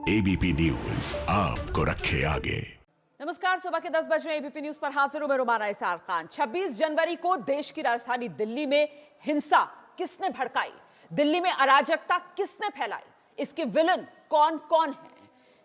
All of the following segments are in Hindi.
एबीपी न्यूज आपको रखे आगे। नमस्कार, सुबह के 10 बजे एबीपी न्यूज पर हाजिर हूं मैं रुमाना इसार खान। 26 जनवरी को देश की राजधानी दिल्ली में हिंसा किसने भड़काई, दिल्ली में अराजकता किसने फैलाई, इसके विलन कौन कौन है,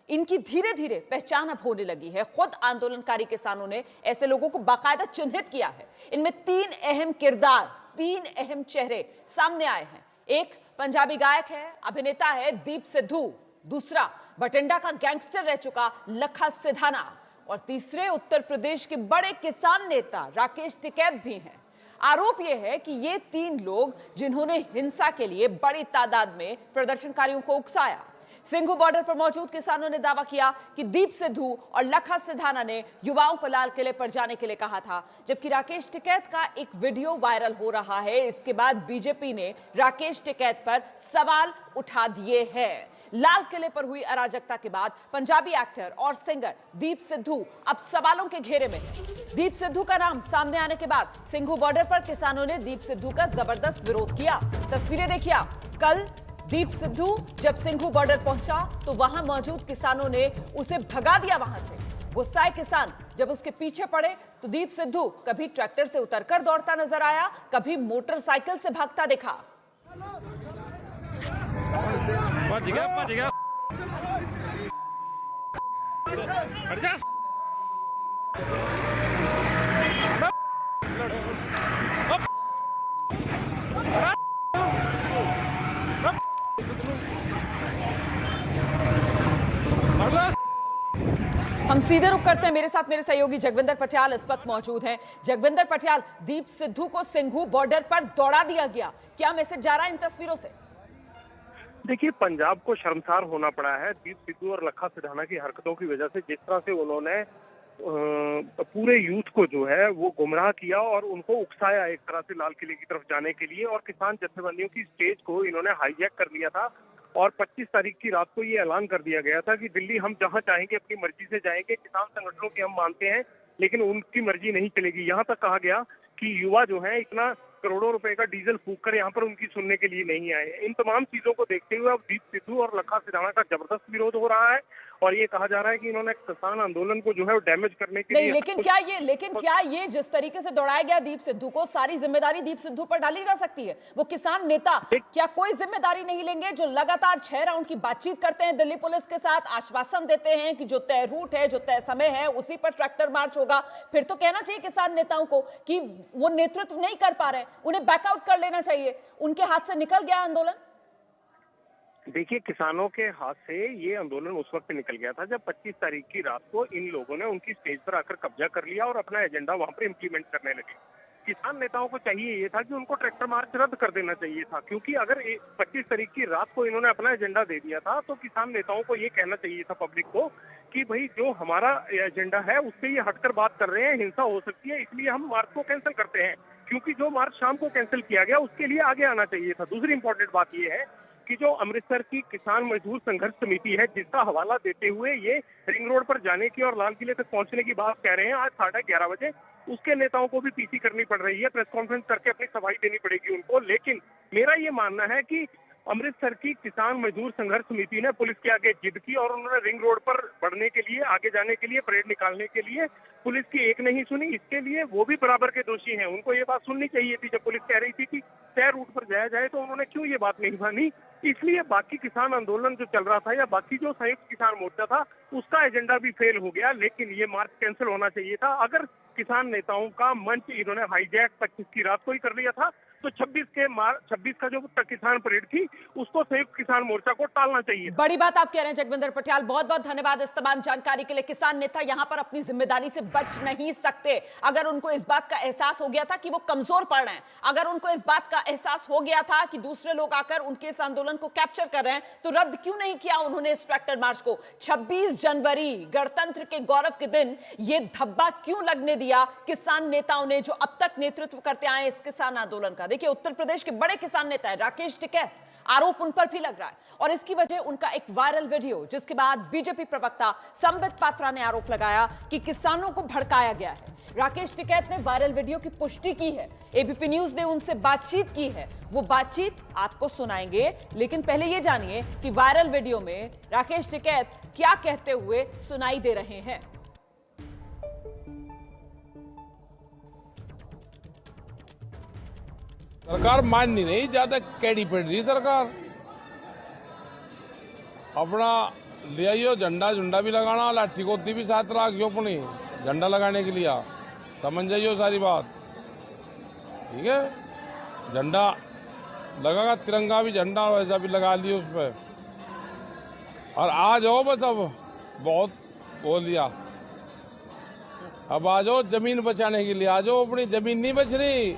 इनकी धीरे धीरे पहचान अब होने लगी है। खुद आंदोलनकारी किसानों ने ऐसे लोगों को बाकायदा चिन्हित किया है। इनमें 3 अहम किरदार, 3 अहम चेहरे सामने आए हैं। एक पंजाबी गायक है, अभिनेता है दीप सिद्धू, दूसरा बठिंडा का गैंगस्टर रह चुका लखा सिधाना, और तीसरे उत्तर प्रदेश के बड़े किसान नेता राकेश टिकैत भी हैं। आरोप यह है कि ये 3 लोग जिन्होंने हिंसा के लिए बड़ी तादाद में प्रदर्शनकारियों को उकसाया। सिंघू बॉर्डर पर मौजूद किसानों ने दावा किया कि दीप सिद्धू और लखा सिधाना ने युवाओं को लाल किले पर जाने के लिए कहा था, जबकि राकेश टिकैत का एक वीडियो वायरल हो रहा है। इसके बाद बीजेपी ने राकेश टिकैत पर सवाल उठा दिए हैं। लाल किले पर हुई अराजकता के बाद पंजाबी एक्टर और सिंगर दीप सिद्धू अब सवालों के घेरे में है। दीप सिद्धू का नाम सामने आने के बाद सिंघू बॉर्डर पर किसानों ने दीप सिद्धू का जबरदस्त विरोध किया। तस्वीरें देखिए। कल दीप सिद्धू जब सिंघू बॉर्डर पहुंचा तो वहां मौजूद किसानों ने उसे भगा दिया वहां से। गुस्साए किसान जब उसके पीछे पड़े तो दीप सिद्धू कभी ट्रैक्टर से उतरकर दौड़ता नजर आया, कभी मोटरसाइकिल से भागता दिखा। भज गया हम सीधे रुक करते हैं। मेरे साथ मेरे सहयोगी जगविंदर पटियाल इस वक्त मौजूद हैं। जगविंदर पटियाल, दीप सिद्धू को सिंघू बॉर्डर पर दौड़ा दिया गया, क्या मैसेज जा रहा है इन तस्वीरों से? देखिए, पंजाब को शर्मसार होना पड़ा है दीप सिद्धू और लखा सिधाना की हरकतों की वजह से। जिस तरह से उन्होंने पूरे यूथ को जो है वो गुमराह किया और उनको उकसाया एक तरह से लाल किले की तरफ जाने के लिए, और किसान जत्थेबंदियों की स्टेज को इन्होंने हाईजैक कर लिया था। और 25 तारीख की रात को ये ऐलान कर दिया गया था कि दिल्ली हम जहां चाहेंगे अपनी मर्जी से जाएंगे, किसान संगठनों की हम मानते हैं लेकिन उनकी मर्जी नहीं चलेगी। यहाँ तक कहा गया कि युवा जो है इतना करोड़ों रुपए का डीजल फूंक कर यहाँ पर उनकी सुनने के लिए नहीं आए। इन तमाम चीजों को देखते हुए अब दीप सिद्धू और लखा सिधाना का जबरदस्त विरोध हो रहा है और ये कहा जा रहा है कि इन्होंने किसान आंदोलन को जो है वो डैमेज करने के लिए। लेकिन क्या ये जिस तरीके से दौड़ाया गया दीप सिद्धू को, सारी जिम्मेदारी दीप सिद्धू पर डाली जा सकती है? वो किसान नेता क्या कोई जिम्मेदारी नहीं लेंगे जो लगातार 6 राउंड की बातचीत करते हैं दिल्ली पुलिस के साथ, आश्वासन देते हैं कि जो तय रूट है, जो तय समय है, उसी पर ट्रैक्टर मार्च होगा? फिर तो कहना चाहिए किसान नेताओं को कि वो नेतृत्व नहीं कर पा रहे, उन्हें बैकआउट कर लेना चाहिए। उनके हाथ से निकल गया आंदोलन। देखिए, किसानों के हाथ से ये आंदोलन उस वक्त निकल गया था जब 25 तारीख की रात को इन लोगों ने उनकी स्टेज पर आकर कब्जा कर लिया और अपना एजेंडा वहां पर इम्प्लीमेंट करने लगे। किसान नेताओं को चाहिए ये था कि उनको ट्रैक्टर मार्च रद्द कर देना चाहिए था, क्योंकि अगर 25 तारीख की रात को इन्होंने अपना एजेंडा दे दिया था तो किसान नेताओं को ये कहना चाहिए था पब्लिक को कि भाई जो हमारा एजेंडा है उससे ये हटकर बात कर रहे हैं, हिंसा हो सकती है, इसलिए हम मार्च को कैंसिल करते हैं। क्योंकि जो मार्च शाम को कैंसिल किया गया उसके लिए आगे आना चाहिए था। दूसरी इंपॉर्टेंट बात ये है कि जो अमृतसर की किसान मजदूर संघर्ष समिति है, जिसका हवाला देते हुए ये रिंग रोड पर जाने की और लाल किले तक पहुंचने की बात कह रहे हैं आज 11:30 बजे, उसके नेताओं को भी पीसी करनी पड़ रही है, प्रेस कॉन्फ्रेंस करके अपनी सफाई देनी पड़ेगी उनको। लेकिन मेरा ये मानना है कि अमृतसर की किसान मजदूर संघर्ष समिति ने पुलिस के आगे जिद की और उन्होंने रिंग रोड पर बढ़ने के लिए, आगे जाने के लिए, परेड निकालने के लिए पुलिस की एक नहीं सुनी। इसके लिए वो भी बराबर के दोषी हैं। उनको ये बात सुननी चाहिए थी जब पुलिस कह रही थी कि तय रूट पर जाया जाए, तो उन्होंने क्यों ये बात नहीं मानी। इसलिए बाकी किसान आंदोलन जो चल रहा था या बाकी जो संयुक्त किसान मोर्चा था उसका एजेंडा भी फेल हो गया, लेकिन ये मार्च कैंसिल होना चाहिए था। अगर किसान नेताओं का मंच इन्होंने हाईजैक 25 की रात को ही कर लिया था तो 26 का जो किसान परेड थी उसको संयुक्त किसान मोर्चा को टालना चाहिए। बड़ी बात आप कह रहे हैं जगविंदर पटियाल, बहुत बहुत धन्यवाद इस तमाम जानकारी के लिए। किसान नेता यहां पर अपनी जिम्मेदारी से बच नहीं सकते। अगर उनको इस बात का एहसास हो गया था कि वो कमजोर पड़ रहे हैं, अगर उनको इस बात का एहसास हो गया था कि दूसरे लोग आकर उनके इस आंदोलन को कैप्चर कर रहे हैं, तो रद्द क्यों नहीं किया उन्होंने इस ट्रैक्टर मार्च को? 26 जनवरी गणतंत्र के गौरव के दिन ये धब्बा क्यों लगने दिया किसान नेताओं ने जो अब तक नेतृत्व करते आए इस किसान आंदोलन का? देखिए, उत्तर प्रदेश के बड़े किसान नेता है राकेश टिकैत, आरोप उन पर भी लग रहा है और इसकी वजह उनका एक वायरल वीडियो, जिसके बाद बीजेपी प्रवक्ता संबित पात्रा ने आरोप लगाया कि किसानों को भड़काया गया है। राकेश टिकैत ने वायरल वीडियो की पुष्टि की है। एबीपी न्यूज ने उनसे बातचीत की है, वो बातचीत आपको सुनाएंगे, लेकिन पहले ये जानिए कि वायरल वीडियो में राकेश टिकैत क्या कहते हुए सुनाई दे रहे हैं। सरकार माननी नहीं, ज्यादा कैडी पड़ रही सरकार। अपना ले आइयो झंडा झुंडा भी लगाना, लाठी गोती भी साथ रखियो अपनी झंडा लगाने के लिए। समझ जाइयो सारी बात, ठीक है। झंडा लगागा, तिरंगा भी झंडा वैसा भी लगा लियो उस पर। और आ जाओ, बस अब बहुत बोल लिया, अब आ जाओ जमीन बचाने के लिए, आ जाओ। अपनी जमीन नहीं बच रही।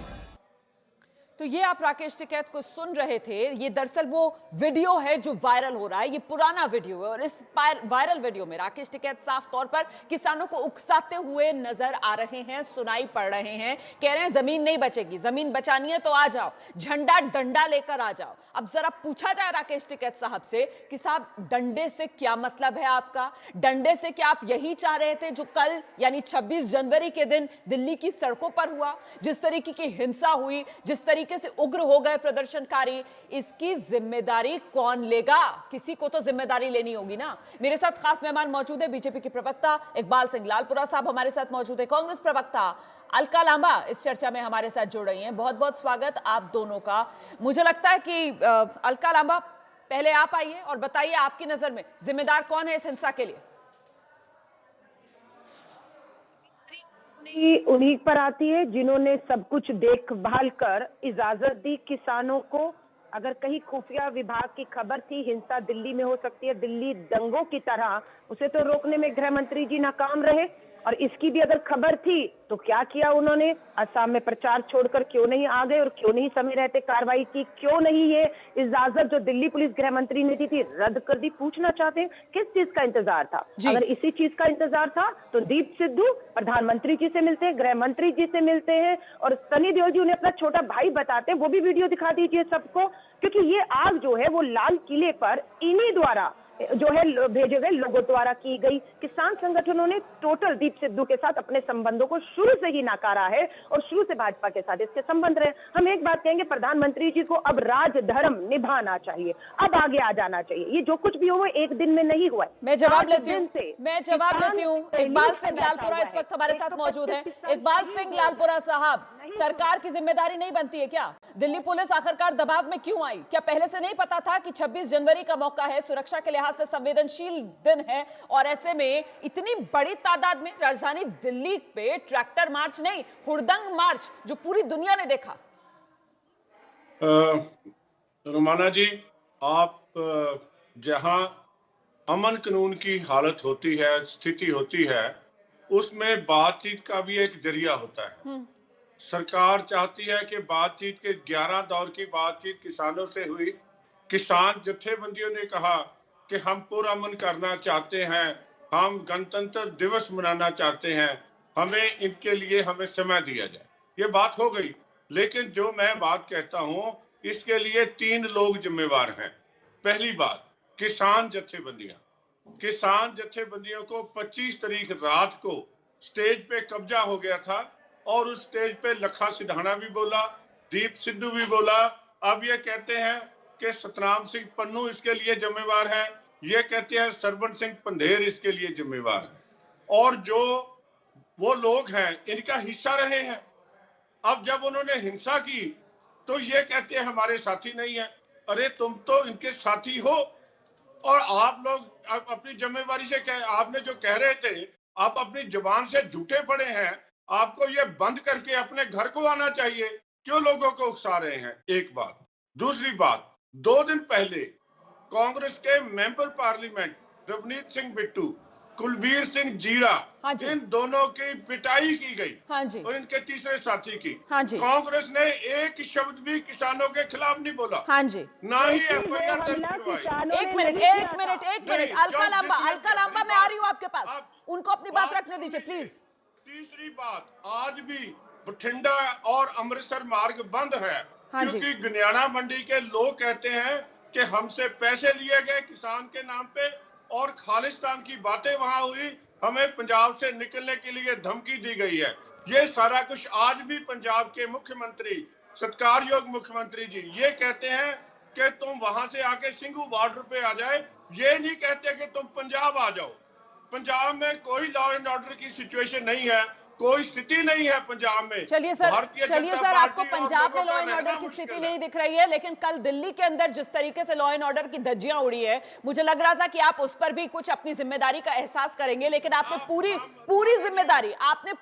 तो ये आप राकेश टिकैत को सुन रहे थे। ये दरअसल वो वीडियो है जो वायरल हो रहा है, ये पुराना वीडियो है। और इस वायरल वीडियो में राकेश टिकैत साफ तौर पर किसानों को उकसाते हुए नजर आ रहे हैं, सुनाई पड़ रहे हैं। कह रहे हैं जमीन नहीं बचेगी, जमीन बचानी है तो आ जाओ, झंडा डंडा लेकर आ जाओ। अब जरा पूछा जाए राकेश टिकैत साहब से कि साहब डंडे से क्या मतलब है आपका? डंडे से क्या आप यही चाह रहे थे जो कल यानी 26 जनवरी के दिन दिल्ली की सड़कों पर हुआ, जिस तरीके की हिंसा हुई, जिस तरीके से उग्र हो गए प्रदर्शनकारी, इसकी जिम्मेदारी कौन लेगा? किसी को तो जिम्मेदारी लेनी होगी ना। मेरे साथ खास मेहमान मौजूद है, बीजेपी के प्रवक्ता इकबाल सिंह लालपुरा साहब हमारे साथ मौजूद है, कांग्रेस प्रवक्ता अलका लांबा इस चर्चा में हमारे साथ जुड़ रही हैं। बहुत बहुत स्वागत आप दोनों का। मुझे लगता है कि अलका लांबा पहले आप आइए और बताइए आपकी नजर में जिम्मेदार कौन है इस हिंसा के लिए? उन्हीं पर आती है जिन्होंने सब कुछ देखभाल कर इजाजत दी किसानों को। अगर कहीं खुफिया विभाग की खबर थी हिंसा दिल्ली में हो सकती है, दिल्ली दंगों की तरह, उसे तो रोकने में गृह मंत्री जी नाकाम रहे। और इसकी भी अगर खबर थी तो क्या किया उन्होंने? असम में प्रचार छोड़कर क्यों नहीं आ गए और क्यों नहीं समय रहते कार्रवाई की? क्यों नहीं ये इजाजत जो दिल्ली पुलिस गृह मंत्री ने दी थी रद्द कर दी? पूछना चाहते हैं किस चीज का इंतजार था? अगर इसी चीज का इंतजार था तो दीप सिद्धू प्रधानमंत्री जी से मिलते हैं, गृह मंत्री जी से मिलते हैं और सनी देओल जी उन्हें अपना छोटा भाई बताते हैं, वो भी वीडियो दिखा दीजिए सबको। क्योंकि ये आग जो है वो लाल किले पर इन्हीं द्वारा जो है भेजे गए लोगों द्वारा की गई। किसान संगठनों ने टोटल दीप सिद्धू के साथ अपने संबंधों को शुरू से ही नकारा है और शुरू से भाजपा के साथ इसके संबंध रहे। हम एक बात कहेंगे, प्रधानमंत्री जी को अब राजधर्म निभाना चाहिए, अब आगे आ जाना चाहिए। ये जो कुछ भी हो वो एक दिन में नहीं हुआ है। मैं जवाब लेती हूँ। इकबाल सिंह लालपुरा इस वक्त हमारे साथ मौजूद है। इकबाल सिंह लालपुरा साहब, सरकार की जिम्मेदारी नहीं बनती है क्या? दिल्ली पुलिस आखिरकार दबाव में क्यों आई? क्या पहले से नहीं पता था कि 26 जनवरी का मौका है, सुरक्षा के लिहाज से संवेदनशील दिन है, और ऐसे में इतनी बड़ी तादाद में राजधानी दिल्ली पे ट्रैक्टर मार्च नहीं, हुड़दंग मार्च जो पूरी दुनिया ने देखा? रुमाना जी, आप जहां अमन कानून की हालत होती है, स्थिति होती है, उसमें बातचीत का भी एक जरिया होता है। सरकार चाहती है कि बातचीत के 11 दौर की बातचीत किसानों से हुई। किसान जत्थेबंदियों ने कहा कि हम पुरअमन करना चाहते हैं, हम गणतंत्र दिवस मनाना चाहते हैं, हमें इनके लिए हमें समय दिया जाए। ये बात हो गई। लेकिन जो मैं बात कहता हूं, इसके लिए 3 लोग जिम्मेवार हैं। पहली बात, किसान जत्थेबंदियों को 25 तारीख रात को स्टेज पे कब्जा हो गया था और उस स्टेज पे लखा सिधाना भी बोला, दीप सिद्धू भी बोला। अब ये कहते हैं कि सतनाम सिंह पन्नू इसके लिए जिम्मेवार है, ये कहते हैं सरवण सिंह पंधेर इसके लिए जिम्मेवार है। और जो वो लोग हैं इनका हिस्सा रहे हैं। अब जब उन्होंने हिंसा की तो ये कहते हैं हमारे साथी नहीं है। अरे तुम तो इनके साथी हो और आप लोग अपनी जिम्मेवारी से आपने जो कह रहे थे, आप अपनी जुबान से झूठे पड़े हैं। आपको ये बंद करके अपने घर को आना चाहिए। क्यों लोगों को उकसा रहे हैं? एक बात। दूसरी बात, 2 दिन पहले कांग्रेस के मेंबर पार्लियामेंट रवनीत सिंह बिट्टू, कुलबीर सिंह जीरा, इन दोनों की पिटाई की गई और इनके तीसरे साथी की। कांग्रेस ने एक शब्द भी किसानों के खिलाफ नहीं बोला, ना ही एफआईआर दर्ज करवाई। एक मिनट अलका लांबा मैं आ रही हूँ आपके पास, उनको अपनी बात रखने दीजिए प्लीज। तीसरी बात, आज भी बठिंडा और अमृतसर मार्ग बंद है क्योंकि गुनियाना मंडी के लोग कहते हैं कि हमसे पैसे लिए गए किसान के नाम पे और खालिस्तान की बातें वहां हुई, हमें पंजाब से निकलने के लिए धमकी दी गई है। ये सारा कुछ आज भी पंजाब के मुख्यमंत्री, सत्कारयोग मुख्यमंत्री जी, ये कहते हैं कि तुम वहां से आके सिंघू बॉर्डर पे आ जाए, ये नहीं कहते कि तुम पंजाब आ जाओ। पंजाब में कोई लॉ एंड ऑर्डर की सिचुएशन नहीं है, कोई स्थिति नहीं है पंजाब में। चलिए सर, आपको पंजाब में लॉ एंड ऑर्डर की स्थिति नहीं दिख रही है, लेकिन कल दिल्ली के अंदर जिस तरीके से लॉ एंड ऑर्डर की धज्जियां उड़ी है, मुझे लग रहा था कि आप उस पर भी कुछ अपनी जिम्मेदारी का एहसास करेंगे, लेकिन आपने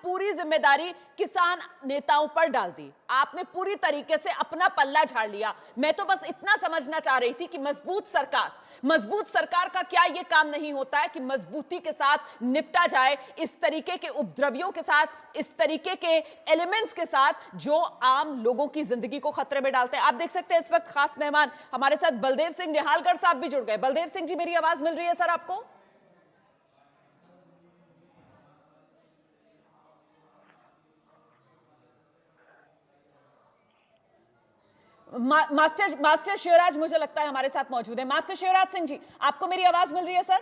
पूरी जिम्मेदारी किसान नेताओं पर डाल दी। आपने पूरी तरीके से अपना पल्ला झाड़ लिया। मैं तो बस इतना समझना चाह रही थी कि मजबूत सरकार का क्या यह काम नहीं होता है कि मजबूती के साथ निपटा जाए इस तरीके के उपद्रवियों के साथ, इस तरीके के एलिमेंट्स के साथ जो आम लोगों की जिंदगी को खतरे में डालते हैं। आप देख सकते हैं इस वक्त खास मेहमान हमारे साथ बलदेव सिंह निहालकर साहब भी जुड़ गए। बलदेव सिंह जी, मेरी आवाज मिल रही है सर आपको? मास्टर शिवराज मुझे लगता है हमारे साथ मौजूद है। मास्टर शिवराज सिंह जी, आपको मेरी आवाज मिल रही है सर?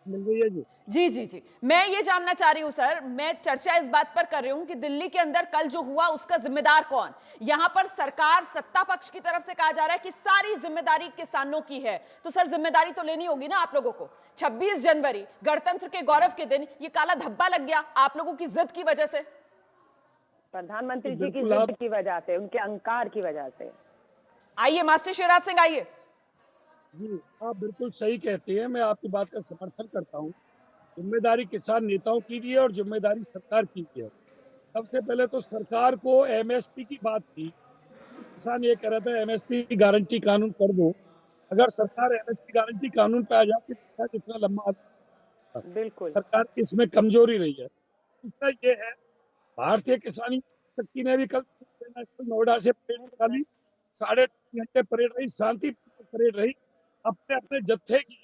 मिल रही है जी। जी। मैं ये जानना चाह रही हूं सर, मैं चर्चा इस बात पर कर रही हूं कि दिल्ली के अंदर कल जो हुआ उसका जिम्मेदार कौन? यहां पर सरकार, सत्ता पक्ष की तरफ से कहा जा रहा है कि सारी जिम्मेदारी किसानों की है, तो सर जिम्मेदारी तो लेनी होगी ना आप लोगों को। 26 जनवरी गणतंत्र के गौरव के दिन ये काला धब्बा लग गया आप लोगों की जिद की वजह से, प्रधानमंत्री जी की जिद की वजह से, उनके अहंकार की वजह से। आइए मास्टर शिवराज सिंह, आइए। जी, आप बिल्कुल सही कहते हैं, मैं आपकी बात का समर्थन करता हूं। जिम्मेदारी किसान नेताओं की भी है और जिम्मेदारी सरकार की भी है। सबसे पहले तो सरकार को एमएसपी की बात थी, किसान ये कह रहा था एमएसपी गारंटी कानून कर दो। अगर सरकार एमएसपी गारंटी कानून पे आ जाती तो कितना लंबा, बिल्कुल सरकार की इसमें कमजोरी रही है। दूसरा ये है, भारतीय किसानी शक्ति ने भी कल नोएडा से परेड निकाली, 3.5 घंटे परेड रही, शांतिपूर्ण परेड रही। अपने अपने जत्थे की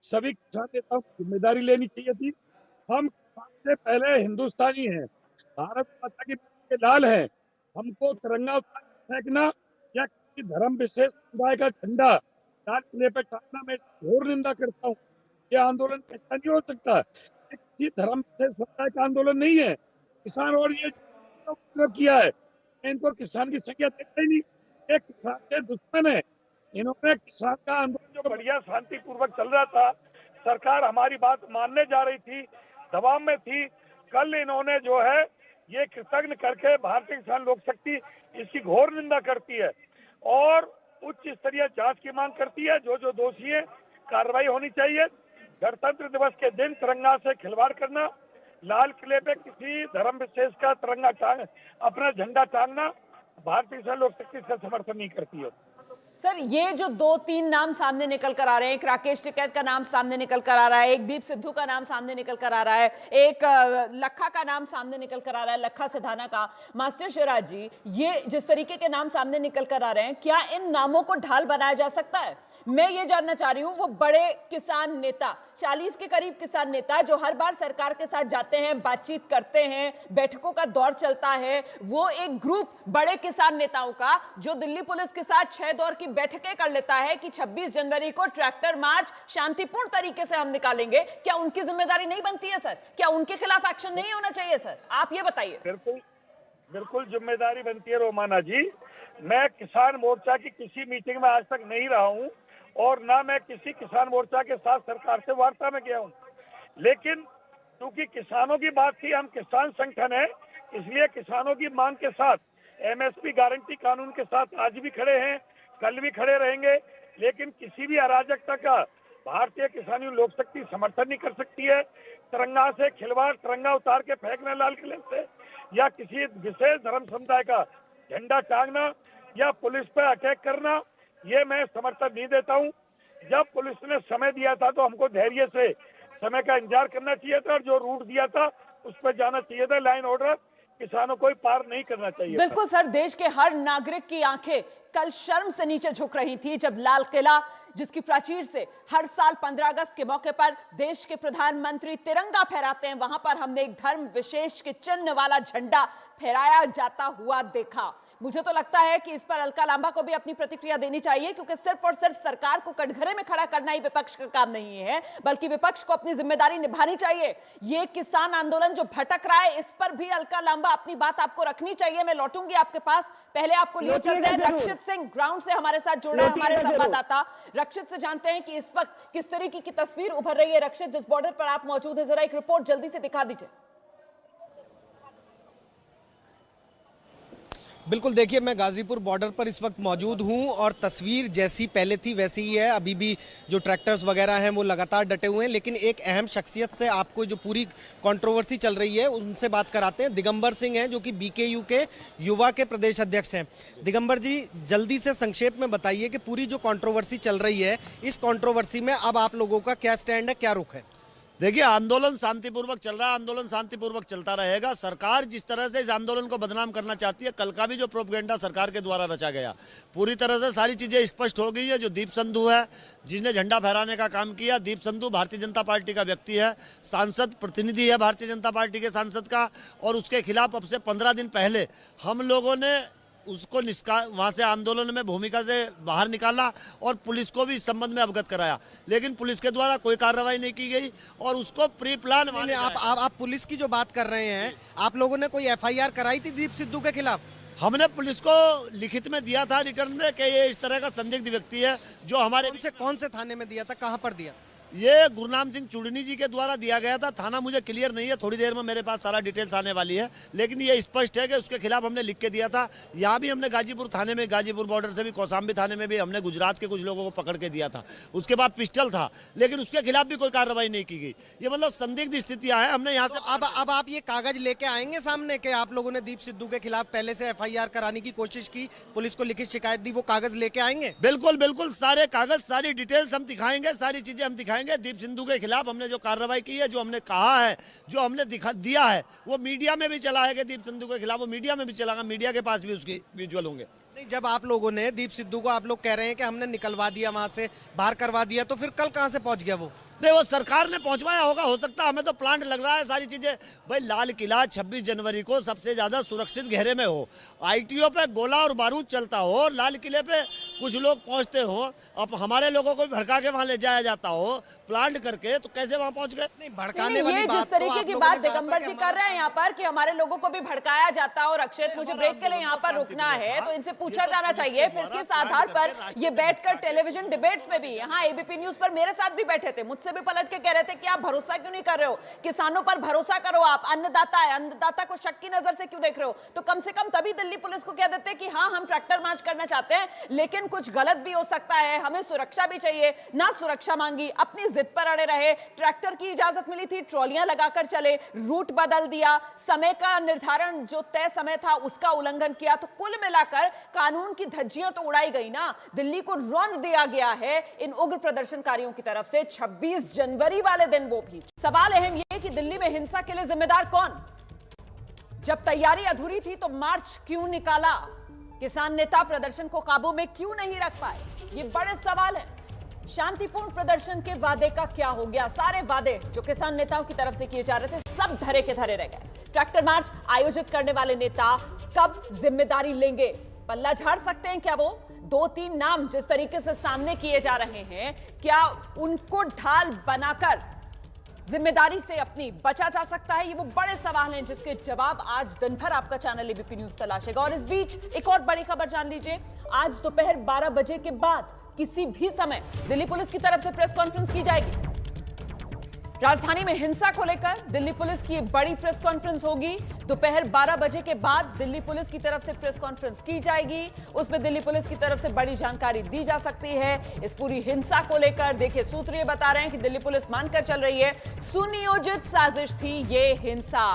सभी किसान नेताओं को जिम्मेदारी लेनी चाहिए थी। हम सबसे पहले हिंदुस्तानी हैं, भारत माता की लाल है। हमको तिरंगा फेंकना या किसी धर्म विशेष समुदाय का झंडा लाल किले पे टांगना, मैं घोर निंदा करता हूँ। ये आंदोलन ऐसा नहीं हो सकता, किसी धर्म विशेष समुदाय का आंदोलन नहीं है। किसान और ये किया है, इनको किसान की संख्या देखते ही नहीं, एक किसान के दुश्मन है। इन्होंने किसान का आंदोलन जो बढ़िया शांतिपूर्वक चल रहा था, सरकार हमारी बात मानने जा रही थी, दबाव में थी, कल इन्होंने जो है ये कृतज्ञ करके भारतीय किसान लोक शक्ति इसकी घोर निंदा करती है और उच्च स्तरीय जांच की मांग करती है। जो दोषी है कार्रवाई होनी चाहिए। गणतंत्र दिवस के दिन तिरंगा से खिलवाड़ करना, लाल किले पे किसी धर्म विशेष का तिरंगा अपना झंडा टांगना, भारतीय किसान लोक शक्ति इसका समर्थन नहीं करती है। सर ये जो 2-3 नाम सामने निकल कर आ रहे हैं, एक राकेश टिकैत का नाम सामने निकल कर आ रहा है, एक दीप सिद्धू का नाम सामने निकल कर आ रहा है, एक लखा का नाम सामने निकल कर आ रहा है, लखा सिधाना का। मास्टर शिवराज जी, ये जिस तरीके के नाम सामने निकल कर आ रहे हैं, क्या इन नामों को ढाल बनाया जा सकता है? मैं ये जानना चाह रही हूं, वो बड़े किसान नेता, 40 के करीब किसान नेता जो हर बार सरकार के साथ जाते हैं, बातचीत करते हैं, बैठकों का दौर चलता है, वो एक ग्रुप बड़े किसान नेताओं का जो दिल्ली पुलिस के साथ 6 दौर की बैठकें कर लेता है कि 26 जनवरी को ट्रैक्टर मार्च शांतिपूर्ण तरीके से हम निकालेंगे, क्या उनकी जिम्मेदारी नहीं बनती है सर? क्या उनके खिलाफ एक्शन नहीं होना चाहिए सर? आप ये बताइए। बिल्कुल जिम्मेदारी बनती है रोमाना जी। मैं किसान मोर्चा की किसी मीटिंग में आज तक नहीं रहा हूं और ना मैं किसी किसान मोर्चा के साथ सरकार से वार्ता में गया हूं, लेकिन क्योंकि किसानों की बात थी, हम किसान संगठन है, इसलिए किसानों की मांग के साथ एमएसपी गारंटी कानून के साथ आज भी खड़े हैं, कल भी खड़े रहेंगे। लेकिन किसी भी अराजकता का भारतीय किसानी लोक शक्ति समर्थन नहीं कर सकती है। तिरंगा से खिलवाड़, तिरंगा उतार के फेंकना लाल किले से, या किसी विशेष धर्म समुदाय का झंडा टांगना या पुलिस पर अटैक करना, ये मैं समर्थन नहीं देता हूं। जब पुलिस ने समय दिया था तो हमको धैर्य से समय का इंतजार करना चाहिए था और जो रूट दिया था उस पर जाना चाहिए था। लाइन ऑर्डर किसानों को पार नहीं करना चाहिए। बिल्कुल सर, देश के हर नागरिक की आंखें कल शर्म से नीचे झुक रही थी जब लाल किला, जिसकी प्राचीर से हर साल 15 अगस्त के मौके पर देश के प्रधानमंत्री तिरंगा फहराते हैं, वहां पर हमने एक धर्म विशेष के चिन्ह वाला झंडा फहराया जाता हुआ देखा। मुझे तो लगता है कि इस पर अलका लांबा को भी अपनी प्रतिक्रिया देनी चाहिए, क्योंकि सिर्फ और सिर्फ सरकार को कटघरे में खड़ा करना ही विपक्ष का काम नहीं है, बल्कि विपक्ष को अपनी जिम्मेदारी निभानी चाहिए। ये किसान आंदोलन जो भटक रहा है, इस पर भी अलका लांबा अपनी बात आपको रखनी चाहिए। मैं लौटूंगी आपके पास, पहले आपको लिए चलते हैं। रक्षित सिंह ग्राउंड से हमारे साथ जुड़ा है, हमारे संवाददाता। रक्षित से जानते हैं कि इस वक्त किस तरीके की तस्वीर उभर रही है। रक्षित, जिस बॉर्डर पर आप मौजूद है, जरा एक रिपोर्ट जल्दी से दिखा दीजिए। बिल्कुल, देखिए मैं गाजीपुर बॉर्डर पर इस वक्त मौजूद हूं और तस्वीर जैसी पहले थी वैसी ही है। अभी भी जो ट्रैक्टर्स वगैरह हैं वो लगातार डटे हुए हैं, लेकिन एक अहम शख्सियत से आपको जो पूरी कंट्रोवर्सी चल रही है उनसे बात कराते हैं। दिगंबर सिंह हैं जो कि बीकेयू के युवा के प्रदेश अध्यक्ष हैं। दिगंबर जी, जल्दी से संक्षेप में बताइए कि पूरी जो कंट्रोवर्सी चल रही है, इस कंट्रोवर्सी में अब आप लोगों का क्या स्टैंड है, क्या रुख है? देखिए, आंदोलन शांतिपूर्वक चल रहा है, आंदोलन शांतिपूर्वक चलता रहेगा। सरकार जिस तरह से इस आंदोलन को बदनाम करना चाहती है, कल का भी जो प्रोपगेंडा सरकार के द्वारा रचा गया, पूरी तरह से सारी चीजें स्पष्ट हो गई है। जो दीप संधू है, जिसने झंडा फहराने का काम किया, दीप संधू भारतीय जनता पार्टी का व्यक्ति है, सांसद प्रतिनिधि है भारतीय जनता पार्टी के सांसद का, और उसके खिलाफ अब से 15 दिन पहले हम लोगों ने उसको वहां से आंदोलन में भूमिका से बाहर निकाला और पुलिस को भी इस संबंध में अवगत कराया, लेकिन पुलिस के द्वारा कोई कार्रवाई नहीं की गई और उसको प्री प्लान आप पुलिस की जो बात कर रहे हैं, आप लोगों ने कोई एफआईआर कराई थी दीप सिद्धू के खिलाफ? हमने पुलिस को लिखित में दिया था रिटर्न में कि ये इस तरह का संदिग्ध व्यक्ति है जो हमारे। कौन से थाने में दिया था, कहां पर दिया? ये गुरनाम सिंह चुड़नी जी के द्वारा दिया गया था। थाना मुझे क्लियर नहीं है, थोड़ी देर में मेरे पास सारा डिटेल्स आने वाली है, लेकिन ये स्पष्ट है कि उसके खिलाफ हमने लिख के दिया था। यहाँ भी हमने गाजीपुर थाने में, गाजीपुर बॉर्डर से भी कौशाम्बी थाने में भी हमने गुजरात के कुछ लोगों को पकड़ के दिया था। उसके बाद पिस्टल था, लेकिन उसके खिलाफ भी कोई कार्रवाई नहीं की गई। ये मतलब संदिग्ध स्थितियां हैं। हमने यहाँ से अब आप ये कागज लेके आएंगे सामने कि आप लोगों ने दीप सिद्धू के खिलाफ पहले से एफआईआर कराने की कोशिश की, पुलिस को लिखित शिकायत दी, वो कागज लेके आएंगे? बिल्कुल बिल्कुल, सारे कागज, सारी डिटेल्स हम दिखाएंगे, सारी चीजें हम दिखाएंगे। दीप सिद्धू के खिलाफ हमने जो कार्रवाई की है, जो हमने कहा है, जो हमने दिया है, वो मीडिया में भी चला है कि दीप सिद्धू के खिलाफ, वो मीडिया में भी चलागा, मीडिया के पास भी उसकी विजुअल होंगे। नहीं, जब आप लोगों ने दीप सिद्धू को, आप लोग कह रहे हैं कि हमने निकलवा दिया, वहां से बाहर करवा दिया, तो फिर कल कहां से पहुंच गया वो? नहीं, वो सरकार ने पहुंचवाया होगा, हो सकता है। हमें तो प्लांट लग रहा है सारी चीजें। भाई, लाल किला 26 जनवरी को सबसे ज्यादा सुरक्षित घेरे में हो, आईटीओ पे गोला और बारूद चलता हो, लाल किले पे कुछ लोग पहुंचते हो, अब हमारे लोगों को भड़का के वहां ले जाया जाता हो प्लांट करके, तो कैसे वहां पहुंच गए? नहीं, भड़काने वाली ये जिस तरीके की बात दिगंबर जी कर रहे हैं यहाँ पर कि हमारे लोगों को भी भड़काया जाता है। और अक्षत, मुझे ब्रेक के लिए यहाँ पर रुकना है, तो इनसे पूछा जाना चाहिए फिर किस आधार पर ये बैठकर टेलीविजन डिबेट्स में भी, यहाँ एबीपी न्यूज पर मेरे साथ भी बैठे थे, मुझसे भी पलट के कह रहे थे कि आप भरोसा क्यों नहीं कर रहे हो, किसानों पर भरोसा करो, आप अन्नदाता है, अन्नदाता को शक की नजर से क्यों देख रहे हो? तो कम से कम तभी दिल्ली पुलिस को कह देते कि हाँ, हम ट्रैक्टर मार्च करना चाहते हैं, लेकिन कुछ गलत भी हो सकता है, हमें सुरक्षा भी चाहिए। ना सुरक्षा मांगी, अपनी जिद पर अड़े रहे। ट्रैक्टर की इजाजत मिली थी, ट्रॉलियां लगाकर चले, रूट बदल दिया, समय का निर्धारण जो तय समय था उसका उल्लंघन किया। तो कुल मिलाकर कानून की धज्जियां तो उड़ाई गई ना, दिल्ली को रौंद दिया गया है इन उग्र प्रदर्शनकारियों की तरफ से। 26 जनवरी वाले दिन वो भी। सवाल अहम ये कि दिल्ली में हिंसा के लिए जिम्मेदार कौन? जब तैयारी अधूरी थी तो मार्च क्यों निकाला? किसान नेता प्रदर्शन को काबू में क्यों नहीं रख पाए? ये बड़े सवाल है। शांतिपूर्ण प्रदर्शन के वादे का क्या हो गया? सारे वादे जो किसान नेताओं की तरफ से किए जा रहे थे, सब धरे के धरे रह गए। ट्रैक्टर मार्च आयोजित करने वाले नेता कब जिम्मेदारी लेंगे? पल्ला झाड़ सकते हैं क्या वो? 2-3 नाम जिस तरीके से सामने किए जा रहे हैं, क्या उनको ढाल बनाकर जिम्मेदारी से अपनी बचा जा सकता है? ये वो बड़े सवाल हैं जिसके जवाब आज दिन भर आपका चैनल एबीपी न्यूज तलाशेगा। और इस बीच एक और बड़ी खबर जान लीजिए। आज दोपहर 12 बजे के बाद किसी भी समय दिल्ली पुलिस की तरफ से प्रेस कॉन्फ्रेंस की जाएगी। राजधानी में हिंसा को लेकर दिल्ली पुलिस की बड़ी प्रेस कॉन्फ्रेंस होगी। दोपहर 12 बजे के बाद दिल्ली पुलिस की तरफ से प्रेस कॉन्फ्रेंस की जाएगी। उसमें दिल्ली पुलिस की तरफ से बड़ी जानकारी दी जा सकती है इस पूरी हिंसा को लेकर। देखिए, सूत्र ये बता रहे हैं कि दिल्ली पुलिस मानकर चल रही है सुनियोजित साजिश थी ये हिंसा।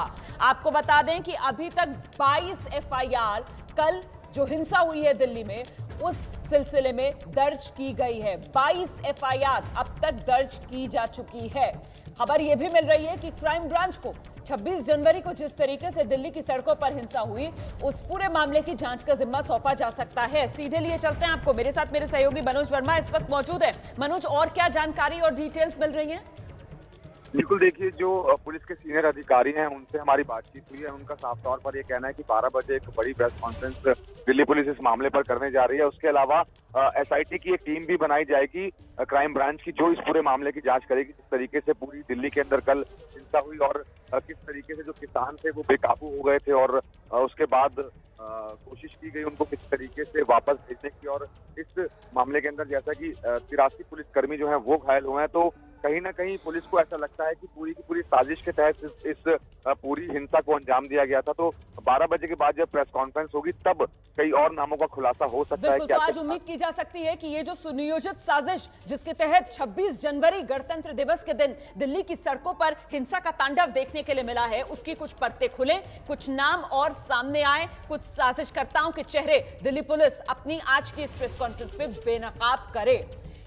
आपको बता दें कि अभी तक 22 एफआईआर कल जो हिंसा हुई है दिल्ली में उस सिलसिले में दर्ज की गई है। 22 एफआईआर अब तक दर्ज की जा चुकी है। खबर यह भी मिल रही है कि क्राइम ब्रांच को 26 जनवरी को जिस तरीके से दिल्ली की सड़कों पर हिंसा हुई, उस पूरे मामले की जांच का जिम्मा सौंपा जा सकता है। सीधे लिए चलते हैं आपको, मेरे साथ मेरे सहयोगी मनोज वर्मा इस वक्त मौजूद है। मनोज, और क्या जानकारी और डिटेल्स मिल रही हैं? बिल्कुल, देखिए जो पुलिस के सीनियर अधिकारी हैं उनसे हमारी बातचीत हुई है। उनका साफ तौर पर ये कहना है कि 12 बजे एक बड़ी प्रेस कॉन्फ्रेंस दिल्ली पुलिस इस मामले पर करने जा रही है। उसके अलावा एसआईटी की एक टीम भी बनाई जाएगी, क्राइम ब्रांच की, जो इस पूरे मामले की जांच करेगी, किस तरीके से पूरी दिल्ली के अंदर कल हिंसा हुई और किस तरीके से जो किसान थे वो बेकाबू हो गए थे और उसके बाद कोशिश की गई उनको किस तरीके से वापस भेजने की। और इस मामले के अंदर जैसा कि 83 पुलिसकर्मी जो हैं वो घायल हुए हैं, तो कहीं ना कहीं पुलिस को ऐसा लगता है कि पूरी की पूरी साजिश के तहत इस पूरी हिंसा को अंजाम दिया गया था। तो 12 बजे के बाद जब प्रेस कॉन्फ्रेंस होगी तब कई और नामों का खुलासा हो सकता है। तो आज उम्मीद की जा सकती है कि ये जो सुनियोजित साजिश जिसके तहत 26 जनवरी गणतंत्र दिवस के दिन दिल्ली की सड़कों पर हिंसा का तांडव देखने के लिए मिला है, उसकी कुछ परतें खुले, कुछ नाम और सामने आए, कुछ साजिशकर्ताओं के चेहरे दिल्ली पुलिस अपनी आज की इस प्रेस कॉन्फ्रेंस में बेनकाब करे।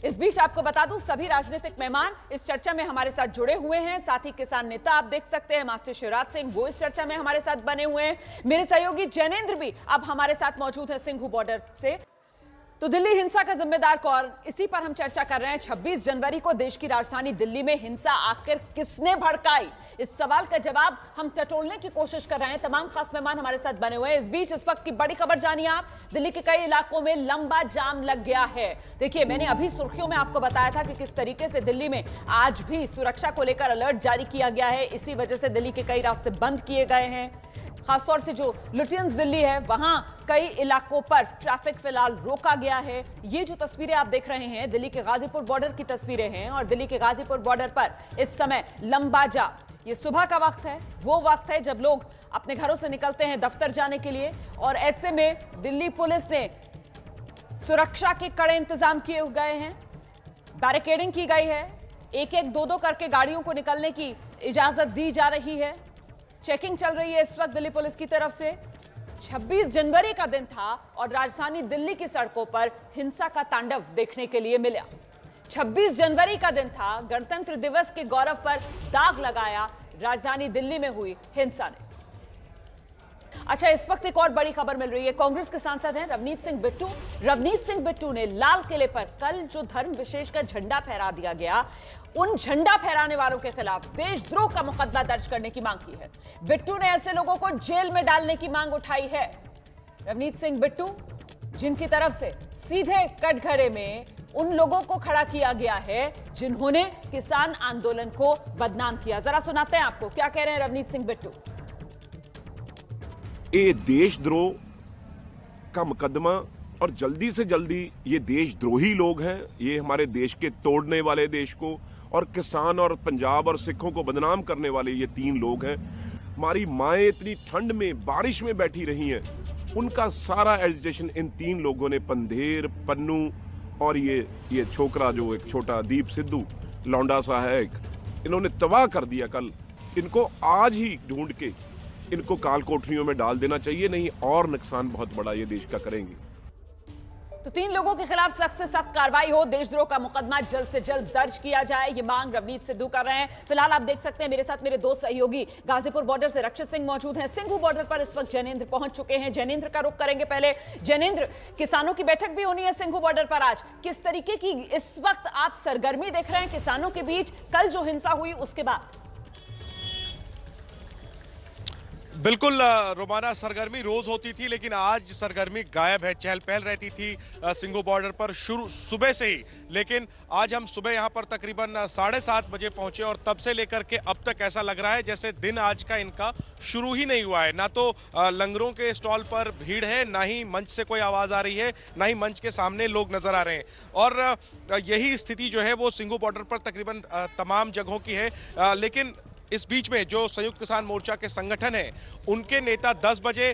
इस बीच आपको बता दूं, सभी राजनीतिक मेहमान इस चर्चा में हमारे साथ जुड़े हुए हैं। साथ ही किसान नेता आप देख सकते हैं मास्टर शिवराज सिंह, वो इस चर्चा में हमारे साथ बने हुए हैं। मेरे सहयोगी जैनेंद्र भी अब हमारे साथ मौजूद हैं सिंघू बॉर्डर से। तो दिल्ली हिंसा का जिम्मेदार कौन, इसी पर हम चर्चा कर रहे हैं। 26 जनवरी को देश की राजधानी दिल्ली में हिंसा आखिर किसने भड़काई, इस सवाल का जवाब हम टटोलने की कोशिश कर रहे हैं। तमाम खास मेहमान हमारे साथ बने हुए हैं। इस बीच इस वक्त की बड़ी खबर जानिए आप, दिल्ली के कई इलाकों में लंबा जाम लग गया है। देखिए, मैंने अभी सुर्खियों में आपको बताया था कि किस तरीके से दिल्ली में आज भी सुरक्षा को लेकर अलर्ट जारी किया गया है। इसी वजह से दिल्ली के कई रास्ते बंद किए गए हैं। खासतौर से जो लुटियंस दिल्ली है वहां कई इलाकों पर ट्रैफिक फिलहाल रोका गया है। ये जो तस्वीरें आप देख रहे हैं दिल्ली के गाजीपुर बॉर्डर की तस्वीरें हैं और दिल्ली के गाजीपुर बॉर्डर पर इस समय लंबा जाम। ये सुबह का वक्त है, वो वक्त है जब लोग अपने घरों से निकलते हैं दफ्तर जाने के लिए और ऐसे में दिल्ली पुलिस ने सुरक्षा के कड़े इंतजाम किए गए हैं, बैरिकेडिंग की गई है, एक एक दो दो करके गाड़ियों को निकलने की इजाजत दी जा रही है। चेकिंग चल रही है इस वक्त दिल्ली पुलिस की तरफ से। 26 जनवरी का दिन था और राजधानी दिल्ली की सड़कों पर हिंसा का तांडव देखने के लिए मिला। 26 जनवरी का दिन था, गणतंत्र दिवस के गौरव पर दाग लगाया राजधानी दिल्ली में हुई हिंसा ने। अच्छा, इस वक्त एक और बड़ी खबर मिल रही है। कांग्रेस के सांसद हैं रवनीत सिंह बिट्टू। रवनीत सिंह बिट्टू ने लाल किले पर कल जो धर्म विशेष का झंडा फहरा दिया गया, उन झंडा फहराने वालों के खिलाफ देशद्रोह का मुकदमा दर्ज करने की मांग की है। बिट्टू ने ऐसे लोगों को जेल में डालने की मांग उठाई है। रवनीत सिंह बिट्टू, जिनकी तरफ से सीधे कटघरे में उन लोगों को खड़ा किया गया है जिन्होंने किसान आंदोलन को बदनाम किया। जरा सुनाते हैं आपको क्या कह रहे हैं रवनीत सिंह बिट्टू। ये देशद्रोह का मुकदमा और जल्दी से जल्दी ये देशद्रोही लोग हैं, ये हमारे देश के तोड़ने वाले, देश को और किसान और पंजाब और सिखों को बदनाम करने वाले ये 3 लोग हैं। हमारी माएँ इतनी ठंड में बारिश में बैठी रही हैं, उनका सारा एजिटेशन इन 3 लोगों ने, पंधेर, पन्नू और ये छोकरा जो एक छोटा दीप सिद्धू लौंडा सा है एक, इन्होंने तबाह कर दिया। कल इनको आज ही ढूंढ के इनको काल कोठरियों में डाल देना चाहिए, नहीं और नुकसान बहुत बड़ा ये देश का करेंगे। तो 3 लोगों के खिलाफ सख्त से सख्त कार्रवाई हो, देशद्रोह का मुकदमा जल्द से जल्द दर्ज किया जाए, ये मांग रवनीत सिद्धू कर रहे हैं। फिलहाल आप देख सकते हैं मेरे साथ मेरे 2 सहयोगी गाजीपुर बॉर्डर से रक्षित सिंह मौजूद हैं, सिंघू बॉर्डर पर इस वक्त जैनेंद्र पहुंच चुके हैं। जैनेंद्र का रुख करेंगे पहले। जैनेंद्र, किसानों की बैठक भी होनी है सिंघू बॉर्डर पर आज, किस तरीके की इस वक्त आप सरगर्मी देख रहे हैं किसानों के बीच कल जो हिंसा हुई उसके बाद? बिल्कुल रोमाना, सरगर्मी रोज होती थी लेकिन आज सरगर्मी गायब है। चहल पहल रहती थी सिंघू बॉर्डर पर शुरू सुबह से ही, लेकिन आज हम सुबह यहां पर तकरीबन 7:30 बजे पहुंचे और तब से लेकर के अब तक ऐसा लग रहा है जैसे दिन आज का इनका शुरू ही नहीं हुआ है। ना तो लंगरों के स्टॉल पर भीड़ है, ना ही मंच से कोई आवाज आ रही है, ना ही मंच के सामने लोग नजर आ रहे हैं। और यही स्थिति जो है वो सिंघू बॉर्डर पर तकरीबन तमाम जगहों की है। लेकिन इस बीच में जो संयुक्त किसान मोर्चा के संगठन है, उनके नेता 10 बजे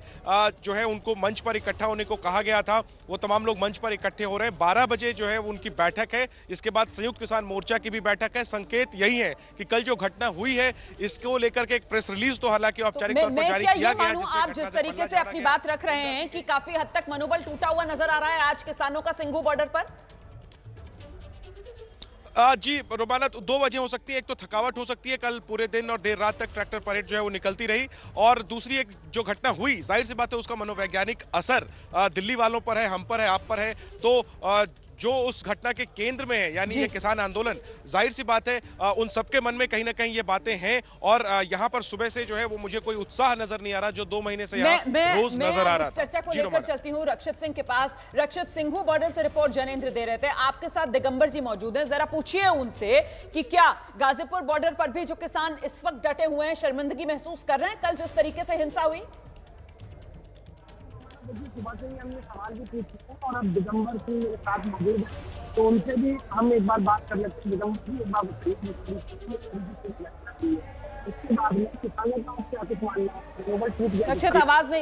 जो है उनको मंच पर इकट्ठा होने को कहा गया था, वो तमाम लोग मंच पर इकट्ठे हो रहे हैं। 12 बजे जो है उनकी बैठक है, इसके बाद संयुक्त किसान मोर्चा की भी बैठक है। संकेत यही है कि कल जो घटना हुई है इसको लेकर के एक प्रेस रिलीज तो हालांकि औपचारिक तौर पर जारी किया गया है। आप जिस तरीके से अपनी बात रख रहे हैं कि काफी हद तक मनोबल टूटा हुआ नजर आ रहा है आज किसानों का सिंघू बॉर्डर पर। जी रोमाना, 2 वजह हो सकती है। एक तो थकावट हो सकती है, कल पूरे दिन और देर रात तक ट्रैक्टर परेड जो है वो निकलती रही, और दूसरी एक जो घटना हुई, जाहिर सी बात है उसका मनोवैज्ञानिक असर दिल्ली वालों पर है, हम पर है, आप पर है। तो जो उस घटना के केंद्र में है, यानी ये किसान आंदोलन, जाहिर सी बात है उन सबके मन में कहीं ना कहीं ये बातें हैं। और यहाँ पर सुबह से जो है वो मुझे कोई उत्साह नजर नहीं आ रहा जो 2 महीने से यहाँ रोज नजर आ रहा था। चर्चा को लेकर चलती हूँ रक्षित सिंह के पास। रक्षित, सिंघू बॉर्डर से रिपोर्ट जनेंद्र दे रहे थे, आपके साथ दिगंबर जी मौजूद हैं, जरा पूछिए उनसे कि क्या गाजीपुर बॉर्डर पर भी जो किसान इस वक्त डटे हुए हैं शर्मिंदगी महसूस कर रहे हैं कल जिस तरीके से हिंसा हुई? सुबह से ही हमने सवाल भी पूछे और अब दिगंबर सिंह मेरे साथ मौजूद है, तो उनसे भी हम एक बार बात कर लेते हैं। दिगंबर जी, एक बार बताइए, इसके बाद में किसानों का क्या कुछ मानना है?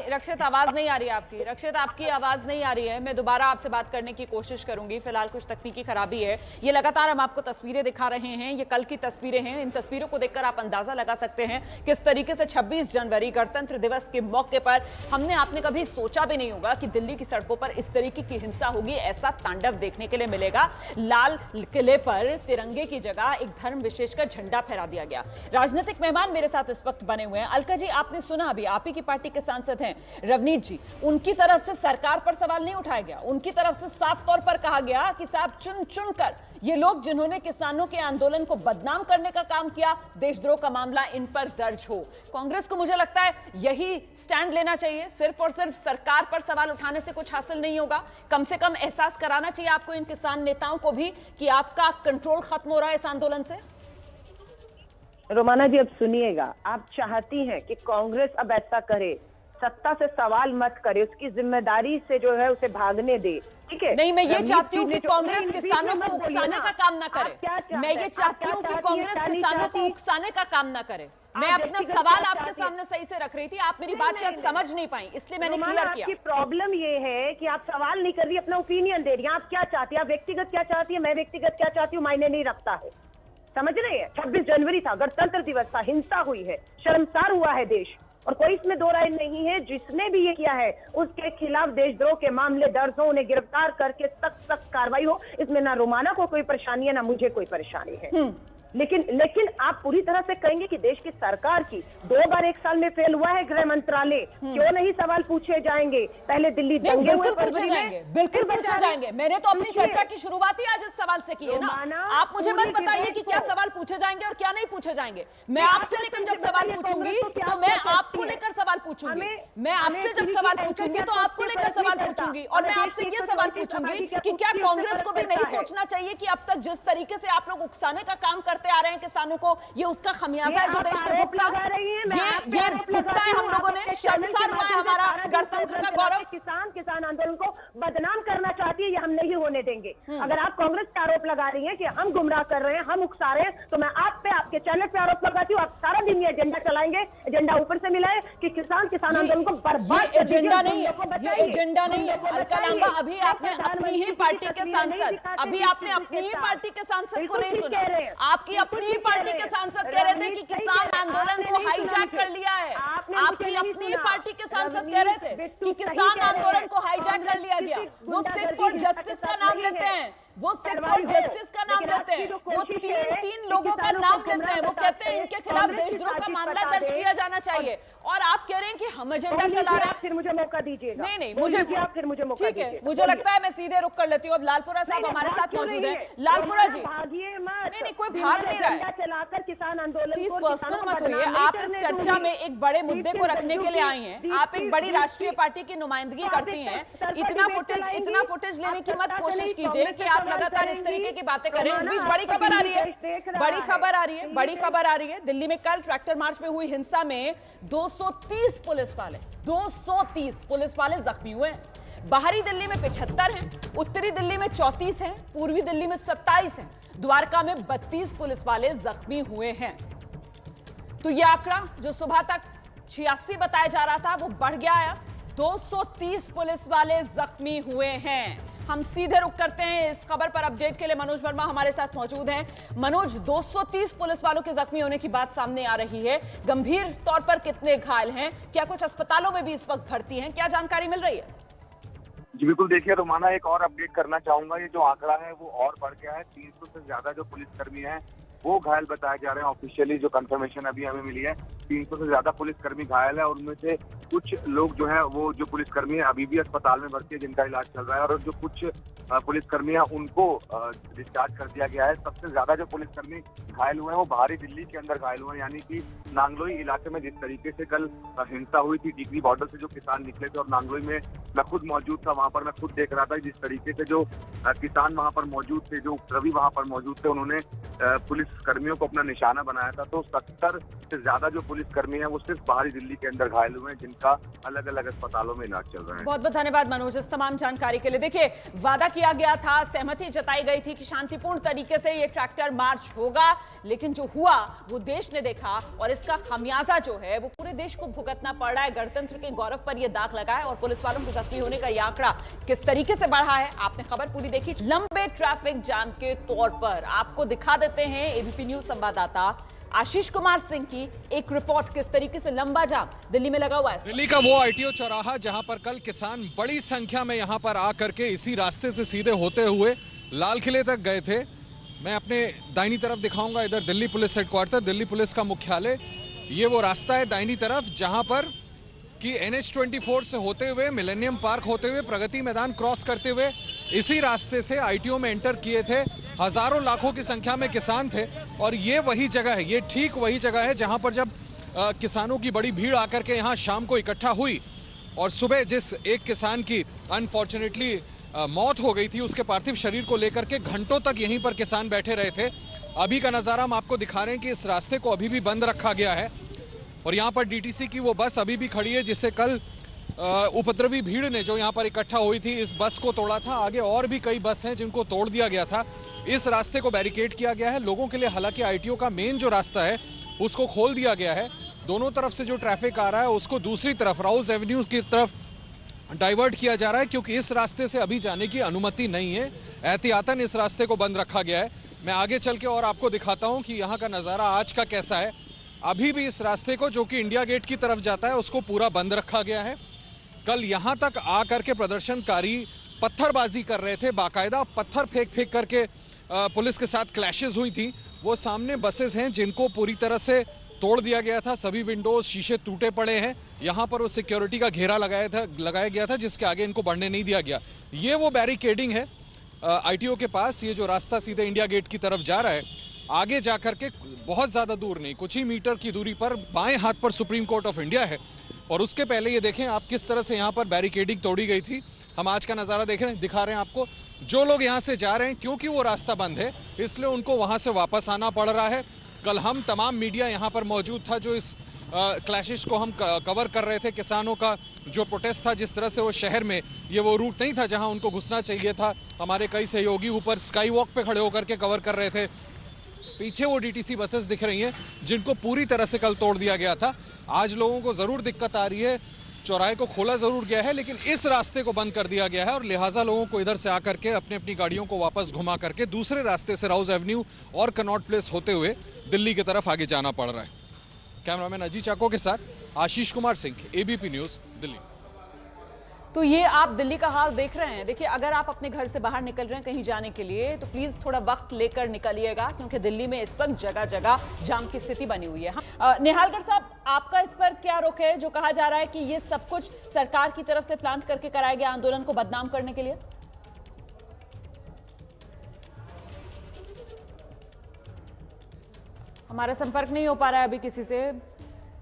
रक्षित आवाज नहीं आ रही है आपकी। रक्षित, आपकी आवाज नहीं आ रही है। मैं दोबारा आपसे बात करने की कोशिश करूंगी, फिलहाल कुछ तकनीकी खराबी है। ये लगातार हम आपको तस्वीरें दिखा रहे हैं, ये कल की तस्वीरें हैं। इन तस्वीरों को देखकर आप अंदाजा लगा सकते हैं किस तरीके से 26 जनवरी गणतंत्र दिवस के मौके पर आपने कभी सोचा भी नहीं होगा कि दिल्ली की सड़कों पर इस तरीके की हिंसा होगी, ऐसा तांडव देखने के लिए मिलेगा। लाल किले पर तिरंगे की जगह एक धर्म विशेष का झंडा फहरा दिया गया। राजनीतिक मेहमान मेरे साथ इस वक्त बने हुए हैं। अलका जी, आपने सुना अभी, आप ही की पार्टी के सांसद हैं रवनीत जी, उनकी तरफ से सरकार पर सवाल नहीं उठाया गया। उनकी तरफ से साफ तौर पर कहा गया कि साहब चुन चुन कर ये लोग जिन्होंने किसानों के आंदोलन को बदनाम करने का काम किया, देशद्रोह का मामला इन पर दर्ज हो। कांग्रेस को मुझे लगता है यही स्टैंड लेना चाहिए, सिर्फ और सिर्फ सरकार पर सवाल उठाने से कुछ हासिल नहीं होगा। कम से कम एहसास कराना चाहिए आपको इन किसान नेताओं को भी कि आपका कंट्रोल खत्म हो रहा है इस आंदोलन से। रोमाना जी, अब सुनिएगा, आप चाहती हैं कि कांग्रेस अब ऐसा करे, सत्ता से सवाल मत करे, उसकी जिम्मेदारी से जो है उसे भागने दे, ठीक है? नहीं, मैं ये चाहती हूँ कि कांग्रेस किसानों को उकसाने का काम ना करे। मैं ये चाहती हूँ कि कांग्रेस किसानों को उकसाने का काम ना करे। मैं अपना सवाल आपके सामने सही से रख रही थी, आप मेरी बात शायद समझ नहीं पाई, इसलिए मैंने क्लियर किया। आपकी प्रॉब्लम ये है कि आप सवाल नहीं कर रही, अपना ओपिनियन दे रही हैं। आप क्या चाहती है, आप व्यक्तिगत क्या चाहती है, मैं व्यक्तिगत क्या चाहती हूँ, मायने नहीं रखता है। समझ रहे हैं? 26 जनवरी था, गणतंत्र दिवस था, हिंसा हुई है, शर्मसार हुआ है देश, और कोई इसमें दो राय नहीं है। जिसने भी ये किया है उसके खिलाफ देशद्रोह के मामले दर्ज हो, उन्हें गिरफ्तार करके सख्त कार्रवाई हो। इसमें ना रोमाना को कोई परेशानी है, ना मुझे कोई परेशानी है। लेकिन आप पूरी तरह से कहेंगे कि देश की सरकार की 2 बार 1 साल में फेल हुआ है गृह मंत्रालय, क्यों नहीं सवाल पूछे जाएंगे? पहले दिल्ली दंगे हुए, पूछे जाएंगे, बिल्कुल पूछे जाएंगे। मैंने तो अपनी चर्चा की शुरुआत ही आज इस सवाल से की है ना। आप मुझे मत बताइए कि क्या सवाल पूछे जाएंगे और क्या नहीं पूछे जाएंगे। मैं आपसे लेकर जब सवाल पूछूंगी तो मैं आपको लेकर सवाल पूछूंगी, मैं आपसे जब सवाल पूछूंगी तो आपको लेकर सवाल पूछूंगी, और मैं आपसे ये सवाल पूछूंगी कि क्या कांग्रेस को भी नहीं सोचना चाहिए कि अब तक जिस तरीके से आप लोग उकसाने का काम करते आ रहे हैं किसानों को, ये उसका खमियाजा है जो देश में भुगता ये भुगता है हम लोगों ने। शर्मसार हुआ है हमारा गणतंत्र का गौरव। किसान आंदोलन को बदनाम करना चाहती है, ये हम नहीं होने देंगे। अगर आप कांग्रेस पे आरोप लगा रही हैं कि हम गुमराह कर रहे हैं, हम उकसा रहे हैं, तो मैं आप पे, आपके चैनल पे आरोप लगाती हूँ। आप सारा दिन ये एजेंडा चलाएंगे, एजेंडा ऊपर से मिला है कि किसान आंदोलन को बर्बाद। एजेंडा नहीं है, ये एजेंडा नहीं है। अलका लांबा, अभी आपने अपनी ही पार्टी के सांसद, अभी आपने अपनी ही पार्टी के सांसद को नहीं सुना। आपकी अपनी पार्टी के सांसद कह रहे थे कि किसान आंदोलन को हाईजैक कर लिया है। आपकी अपनी पार्टी के सांसद कह रहे थे कि किसान आंदोलन को हाईजैक कर लिया गया। वो सिख फॉर जस्टिस का नाम लेते हैं, वो सिख फॉर जस्टिस का नाम लेते हैं, वो तीन लोगों का नाम लेते हैं। वो कहते हैं इनके खिलाफ देशद्रोह का मामला दर्ज किया जाना चाहिए, और आप कह रहे हैं कि हम एजेंडा चला रहे हैं। फिर मुझे मौका दीजिएगा। नहीं, मुझे फिर मुझे मौका ठीक है, मुझे लगता है मैं सीधे रुक कर लेती हूँ। अब लालपुरा साहब हमारे साथ मौजूद है। लालपुरा जी, नहीं, कोई भाग नहीं रहा है। चलाकर किसान आंदोलन को पर्सनल मत होइए। आप इस चर्चा में एक बड़े मुद्दे को रखने के लिए आई हैं। आप एक बड़ी राष्ट्रीय पार्टी की नुमाइंदगी करती हैं। इतना फुटेज लेने की मत कोशिश कीजिए कि आप लगातार इस तरीके की बातें करें। इस बीच बड़ी खबर आ रही है, दिल्ली में कल ट्रैक्टर मार्च में हुई हिंसा में 230 पुलिस वाले जख्मी हुए हैं। बाहरी दिल्ली में 75 हैं, उत्तरी दिल्ली में 34 हैं, पूर्वी दिल्ली में 27 हैं, द्वारका में 32 पुलिस वाले जख्मी हुए हैं। तो यह आंकड़ा जो सुबह तक 86 बताया जा रहा था वो बढ़ गया है, 230 पुलिस वाले जख्मी हुए हैं। हम सीधे रुक करते हैं इस खबर पर। अपडेट के लिए मनोज वर्मा हमारे साथ मौजूद हैं। मनोज, 230 पुलिस वालों के जख्मी होने की बात सामने आ रही है, गंभीर तौर पर कितने घायल हैं? क्या कुछ अस्पतालों में भी इस वक्त भर्ती हैं? क्या जानकारी मिल रही है? जी बिल्कुल, देखिए रोमाना, एक और अपडेट करना चाहूंगा। ये जो आंकड़ा है वो और बढ़ गया है। 300 से ज्यादा जो पुलिसकर्मी हैं वो घायल बताए जा रहे हैं। ऑफिशियली जो कंफर्मेशन अभी हमें मिली है 300 से ज्यादा पुलिसकर्मी घायल है और उनमें से कुछ लोग जो है वो जो पुलिसकर्मी है अभी भी अस्पताल में भर्ती है जिनका इलाज चल रहा है, और जो कुछ पुलिसकर्मी है उनको डिस्चार्ज कर दिया गया है। सबसे ज्यादा जो पुलिसकर्मी घायल हुए हैं वो बाहरी दिल्ली के अंदर घायल हुए हैं, यानी कि नांगलोई इलाके में जिस तरीके से कल हिंसा हुई थी टिकरी बॉर्डर से जो किसान निकले थे, और नांगलोई में मैं खुद मौजूद था, वहां पर मैं खुद देख रहा था जिस तरीके से जो किसान वहां पर मौजूद थे, जो उपद्रवी वहां पर मौजूद थे, उन्होंने पुलिस कर्मियों को अपना निशाना बनाया था। तो 70 से ज्यादा जो पुलिसकर्मी है वो सिर्फ बाहरी दिल्ली के अंदर घायल हुए हैं, जिनका अलग अलग अस्पतालों में इलाज चल रहा है। बहुत बहुत धन्यवाद मनोज इस तमाम जानकारी के लिए। देखिए, वादा किया गया था, सहमति जताई गई थी कि शांतिपूर्ण तरीके से ये ट्रैक्टर मार्च होगा, लेकिन जो हुआ वो देश ने देखा और इसका खमियाजा जो है वो पूरे देश को भुगतना पड़ रहा है। गणतंत्र के गौरव पर ये दाग लगा है और पुलिस वालों को जख्मी होने का ये आंकड़ा किस तरीके से बढ़ा है, आपने खबर पूरी देखी। लंबे ट्रैफिक जाम के तौर पर आपको दिखा देते हैं एबीपी न्यूज संवाददाता आशीष कुमार सिंह की एक रिपोर्ट, किस तरीके से लंबा जाम दिल्ली में लगा हुआ है। दिल्ली का वो आईटीओ चौराहा जहां पर कल किसान बड़ी संख्या में यहां पर आकर के इसी रास्ते से सीधे होते हुए लाल किले तक गए थे। मैं अपने दाहिनी तरफ दिखाऊंगा, इधर Delhi police headquarter, Delhi police का मुख्यालय, ये वो रास्ता है दाहिनी तरफ जहां पर कि NH24 से होते हुए मिलेनियम पार्क होते हुए प्रगति मैदान क्रॉस करते हुए इसी रास्ते से आईटीओ में एंटर किए थे। हजारों लाखों की संख्या में किसान थे और ये वही जगह है, ये ठीक वही जगह है जहां पर जब किसानों की बड़ी भीड़ आकर के यहां शाम को इकट्ठा हुई और सुबह जिस एक किसान की अनफॉर्चुनेटली मौत हो गई थी, उसके पार्थिव शरीर को लेकर के घंटों तक यहीं पर किसान बैठे रहे थे। अभी का नजारा हम आपको दिखा रहे हैं कि इस रास्ते को अभी भी बंद रखा गया है और यहाँ पर डीटीसी की वो बस अभी भी खड़ी है जिससे कल उपद्रवी भीड़ ने जो यहाँ पर इकट्ठा हुई थी इस बस को तोड़ा था। आगे और भी कई बस हैं जिनको तोड़ दिया गया था। इस रास्ते को बैरिकेड किया गया है लोगों के लिए। हालांकि आईटीओ का मेन जो रास्ता है उसको खोल दिया गया है। दोनों तरफ से जो ट्रैफिक आ रहा है उसको दूसरी तरफ राउज एवेन्यू की तरफ डाइवर्ट किया जा रहा है, क्योंकि इस रास्ते से अभी जाने की अनुमति नहीं है। एहतियातन इस रास्ते को बंद रखा गया है। मैं आगे चल के और आपको दिखाता हूं कि यहाँ का नजारा आज का कैसा है। अभी भी इस रास्ते को जो कि इंडिया गेट की तरफ जाता है उसको पूरा बंद रखा गया है। कल यहां तक आकर के प्रदर्शनकारी पत्थरबाजी कर रहे थे, बाकायदा पत्थर फेंक फेंक करके पुलिस के साथ क्लैशेस हुई थी। वो सामने बसेस हैं जिनको पूरी तरह से तोड़ दिया गया था, सभी विंडोज शीशे टूटे पड़े हैं। यहां पर वो सिक्योरिटी का घेरा लगाया गया था जिसके आगे इनको बढ़ने नहीं दिया गया। ये वो बैरिकेडिंग है आईटीओ के पास, ये जो रास्ता सीधे इंडिया गेट की तरफ जा रहा है। आगे जाकर के बहुत ज्यादा दूर नहीं, कुछ ही मीटर की दूरी पर बाएं हाथ पर सुप्रीम कोर्ट ऑफ इंडिया है और उसके पहले ये देखें आप किस तरह से यहाँ पर बैरिकेडिंग तोड़ी गई थी। हम आज का नजारा दिखा रहे हैं आपको। जो लोग यहाँ से जा रहे हैं क्योंकि वो रास्ता बंद है इसलिए उनको वहां से वापस आना पड़ रहा है। कल हम तमाम मीडिया यहाँ पर मौजूद था जो इस क्लैशेस को हम कवर कर रहे थे। किसानों का जो प्रोटेस्ट था, जिस तरह से वो शहर में ये वो रूट नहीं था जहां उनको घुसना चाहिए था। हमारे कई सहयोगी ऊपर स्काई वॉक पे खड़े होकर के कवर कर रहे थे। पीछे वो डीटीसी बसेस दिख रही हैं जिनको पूरी तरह से कल तोड़ दिया गया था। आज लोगों को जरूर दिक्कत आ रही है, चौराहे को खोला जरूर गया है लेकिन इस रास्ते को बंद कर दिया गया है और लिहाजा लोगों को इधर से आकर के अपनी अपनी गाड़ियों को वापस घुमा करके दूसरे रास्ते से राउज एवेन्यू और कनॉट प्लेस होते हुए दिल्ली की तरफ आगे जाना पड़ रहा है। कैमरामैन अजीत चाको के साथ आशीष कुमार सिंह, एबीपी न्यूज, दिल्ली। तो ये आप दिल्ली का हाल देख रहे हैं। देखिए, अगर आप अपने घर से बाहर निकल रहे हैं कहीं जाने के लिए तो प्लीज थोड़ा वक्त लेकर निकलिएगा, क्योंकि दिल्ली में इस वक्त जगह जगह जाम की स्थिति बनी हुई है। निहालगढ़ साहब, आपका इस पर क्या रुख है? जो कहा जा रहा है कि ये सब कुछ सरकार की तरफ से प्लान करके कराया गया आंदोलन को बदनाम करने के लिए। हमारा संपर्क नहीं हो पा रहा है अभी किसी से,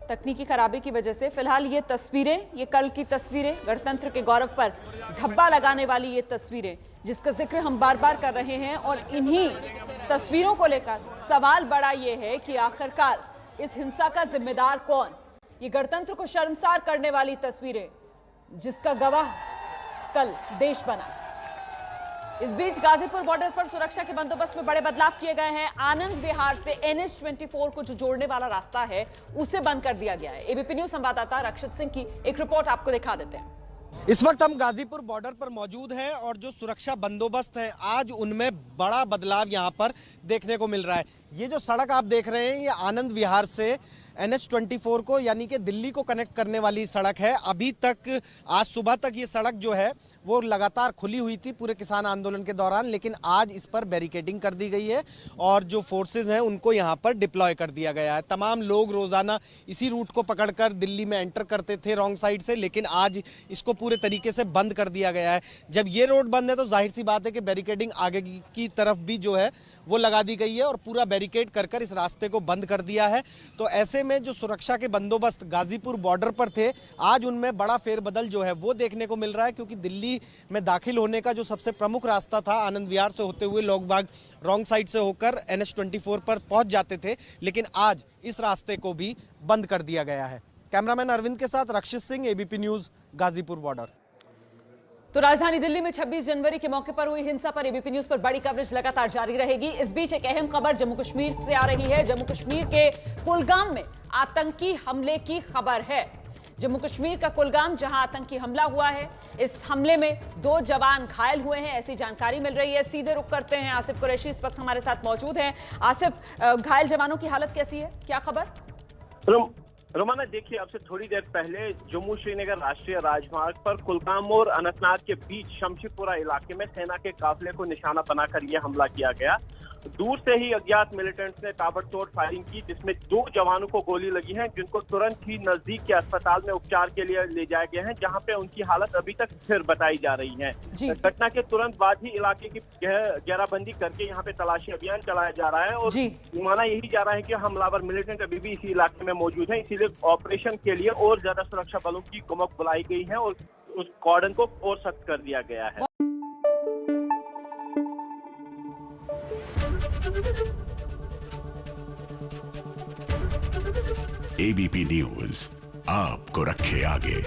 तकनीकी खराबी की वजह से। फिलहाल ये तस्वीरें, ये कल की तस्वीरें, गणतंत्र के गौरव पर धब्बा लगाने वाली ये तस्वीरें जिसका जिक्र हम बार बार कर रहे हैं, और इन्हीं तस्वीरों को लेकर सवाल बड़ा ये है कि आखिरकार इस हिंसा का जिम्मेदार कौन? ये गणतंत्र को शर्मसार करने वाली तस्वीरें जिसका गवाह कल देश बना। इस बीच गाजीपुर बॉर्डर पर सुरक्षा के बंदोबस्त में बड़े बदलाव किए गए हैं। आनंद विहार से NH24 को जो जोड़ने वाला रास्ता है उसे बंद कर दिया गया है। एबीपी न्यूज संवाददाता रक्षित सिंह की एक रिपोर्ट आपको दिखा देते हैं। इस वक्त हम गाजीपुर बॉर्डर पर मौजूद हैं और जो सुरक्षा बंदोबस्त है आज उनमें बड़ा बदलाव यहां पर देखने को मिल रहा है। ये जो सड़क आप देख रहे हैं ये आनंद विहार से NH24 को यानी कि दिल्ली को कनेक्ट करने वाली सड़क है। अभी तक आज सुबह तक ये सड़क जो है वो लगातार खुली हुई थी पूरे किसान आंदोलन के दौरान, लेकिन आज इस पर बैरिकेडिंग कर दी गई है और जो फोर्सेज हैं उनको यहाँ पर डिप्लॉय कर दिया गया है। तमाम लोग रोजाना इसी रूट को पकड़कर दिल्ली में एंटर करते थे रॉन्ग साइड से, लेकिन आज इसको पूरे तरीके से बंद कर दिया गया है। जब ये रोड बंद है तो जाहिर सी बात है कि बैरिकेडिंग आगे की तरफ भी जो है वो लगा दी गई है और पूरा बैरिकेड कर इस रास्ते को बंद कर दिया है। तो ऐसे में जो सुरक्षा के बंदोबस्त गाजीपुर बॉर्डर पर थे, आज उनमें बड़ा फेरबदल जो है वो देखने को मिल रहा है, क्योंकि दिल्ली में दाखिल होने का जो सबसे प्रमुख रास्ता था आनंद विहार से होते हुए लोग बाग रॉन्ग साइड से होकर NH-24 पर पहुंच जाते थे, लेकिन आज इस रास्ते को भी बंद कर दिया गया है। कैमरामैन अरविंद के साथ Rakshit Singh, ABP news, Ghazipur border. तो राजधानी दिल्ली में 26 जनवरी के मौके पर हुई हिंसा पर ABP न्यूज पर बड़ी कवरेज लगातार जारी रहेगी। इस बीच एक अहम खबर जम्मू कश्मीर से आ रही है। जम्मू कश्मीर के कुलगाम में आतंकी हमले की खबर है। जम्मू कश्मीर का कुलगाम जहां आतंकी हमला हुआ है, इस हमले में 2 जवान घायल हुए हैं, ऐसी जानकारी मिल रही है। सीधे रुख करते हैं, आसिफ कुरैशी इस वक्त हमारे साथ मौजूद हैं। आसिफ, घायल जवानों की हालत कैसी है, क्या खबर? रोमाना, देखिए, अब से थोड़ी देर पहले जम्मू श्रीनगर राष्ट्रीय राजमार्ग पर कुलगाम और अनंतनाग के बीच शमशीपुरा इलाके में सेना के काफिले को निशाना बनाकर यह हमला किया गया। दूर से ही अज्ञात मिलिटेंट्स ने ताबड़तोड़ फायरिंग की, जिसमें 2 जवानों को गोली लगी है, जिनको तुरंत ही नजदीक के अस्पताल में उपचार के लिए ले जाया गया है, जहां पे उनकी हालत अभी तक स्थिर बताई जा रही है। घटना के तुरंत बाद ही इलाके की घेराबंदी करके यहाँ पे तलाशी अभियान चलाया जा रहा है और माना यही जा रहा है कि हमलावर मिलिटेंट अभी भी इसी इलाके में मौजूद है, इसीलिए ऑपरेशन के लिए और ज्यादा सुरक्षा बलों की कुमक बुलाई गई है और उस कॉर्डन को और सख्त कर दिया गया है। ABP न्यूज आपको रखे आगे।